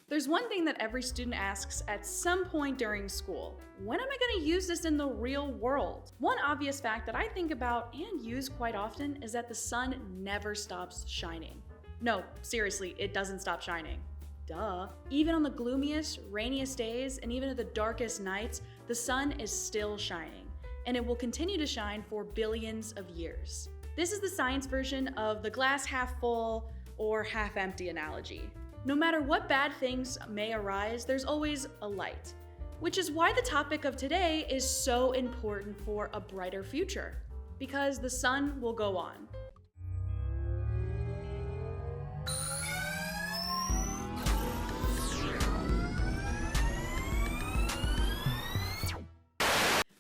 There's one thing that every student asks at some point during school. When am I going to use this in the real world? One obvious fact that I think about and use quite often is that the sun never stops shining. No, seriously, it doesn't stop shining. Duh. Even on the gloomiest, rainiest days, and even at the darkest nights, the sun is still shining, and it will continue to shine for billions of years. This is the science version of the glass half full or half empty analogy. No matter what bad things may arise, there's always a light, which is why the topic of today is so important for a brighter future, because the sun will go on.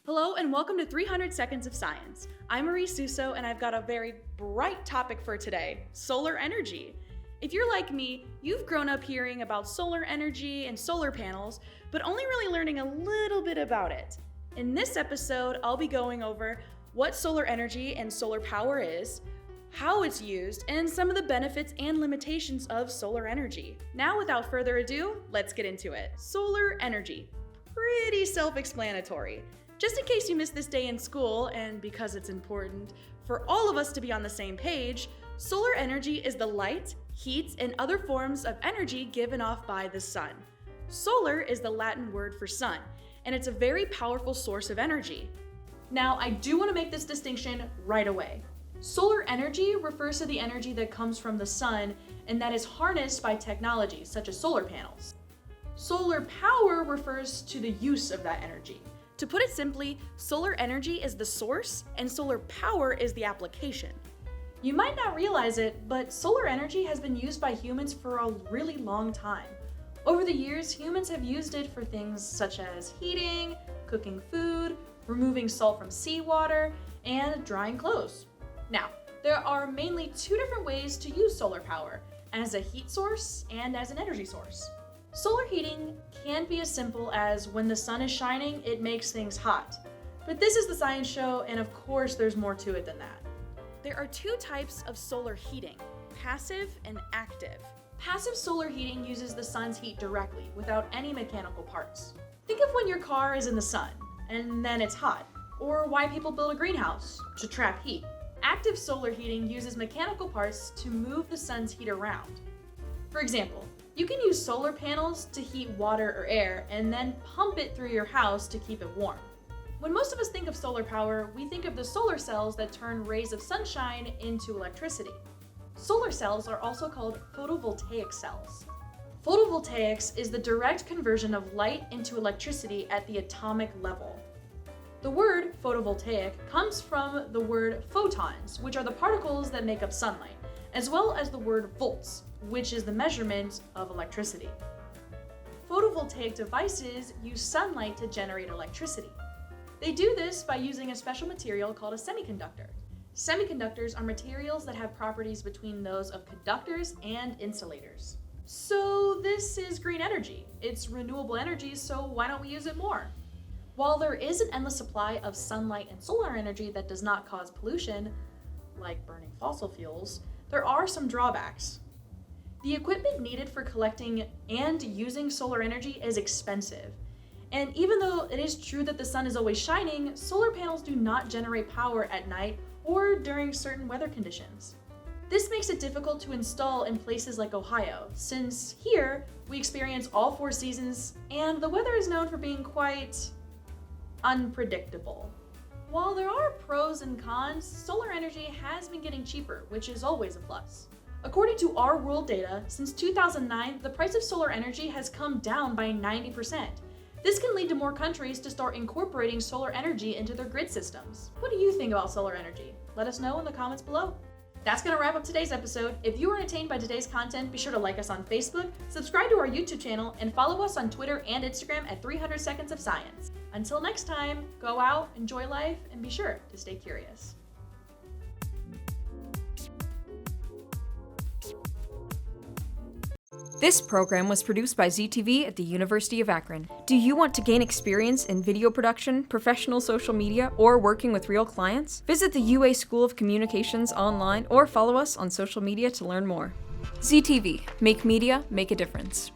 Hello and welcome to 300 Seconds of Science. I'm Marie Suso and I've got a very bright topic for today, solar energy. If you're like me, you've grown up hearing about solar energy and solar panels, but only really learning a little bit about it. In this episode, I'll be going over what solar energy and solar power is, how it's used, and some of the benefits and limitations of solar energy. Now, without further ado, let's get into it. Solar energy. Pretty self-explanatory. Just in case you missed this day in school, and because it's important for all of us to be on the same page, solar energy is the light, heat, and other forms of energy given off by the sun. Solar is the Latin word for sun, and it's a very powerful source of energy. Now, I do want to make this distinction right away. Solar energy refers to the energy that comes from the sun and that is harnessed by technologies such as solar panels. Solar power refers to the use of that energy. To put it simply, solar energy is the source and solar power is the application. You might not realize it, but solar energy has been used by humans for a really long time. Over the years, humans have used it for things such as heating, cooking food, removing salt from seawater, and drying clothes. Now, there are mainly two different ways to use solar power, as a heat source and as an energy source. Solar heating can be as simple as when the sun is shining, it makes things hot. But this is the science show, and of course there's more to it than that. There are two types of solar heating, passive and active. Passive solar heating uses the sun's heat directly, without any mechanical parts. Think of when your car is in the sun, and then it's hot, or why people build a greenhouse, to trap heat. Active solar heating uses mechanical parts to move the sun's heat around. For example, you can use solar panels to heat water or air and then pump it through your house to keep it warm. When most of us think of solar power, we think of the solar cells that turn rays of sunshine into electricity. Solar cells are also called photovoltaic cells. Photovoltaics is the direct conversion of light into electricity at the atomic level. The word photovoltaic comes from the word photons, which are the particles that make up sunlight, as well as the word volts, which is the measurement of electricity. Photovoltaic devices use sunlight to generate electricity. They do this by using a special material called a semiconductor. Semiconductors are materials that have properties between those of conductors and insulators. So this is green energy. It's renewable energy, so why don't we use it more? While there is an endless supply of sunlight and solar energy that does not cause pollution, like burning fossil fuels, there are some drawbacks. The equipment needed for collecting and using solar energy is expensive. And even though it is true that the sun is always shining, solar panels do not generate power at night or during certain weather conditions. This makes it difficult to install in places like Ohio, since here we experience all 4 seasons and the weather is known for being quite unpredictable. While there are pros and cons, solar energy has been getting cheaper, which is always a plus. According to our world data, since 2009, the price of solar energy has come down by 90%. This can lead to more countries to start incorporating solar energy into their grid systems. What do you think about solar energy? Let us know in the comments below. That's going to wrap up today's episode. If you were entertained by today's content, be sure to like us on Facebook, subscribe to our YouTube channel, and follow us on Twitter and Instagram at 300 Seconds of Science. Until next time, go out, enjoy life, and be sure to stay curious. This program was produced by ZTV at the University of Akron. Do you want to gain experience in video production, professional social media, or working with real clients? Visit the UA School of Communications online or follow us on social media to learn more. ZTV, make media, make a difference.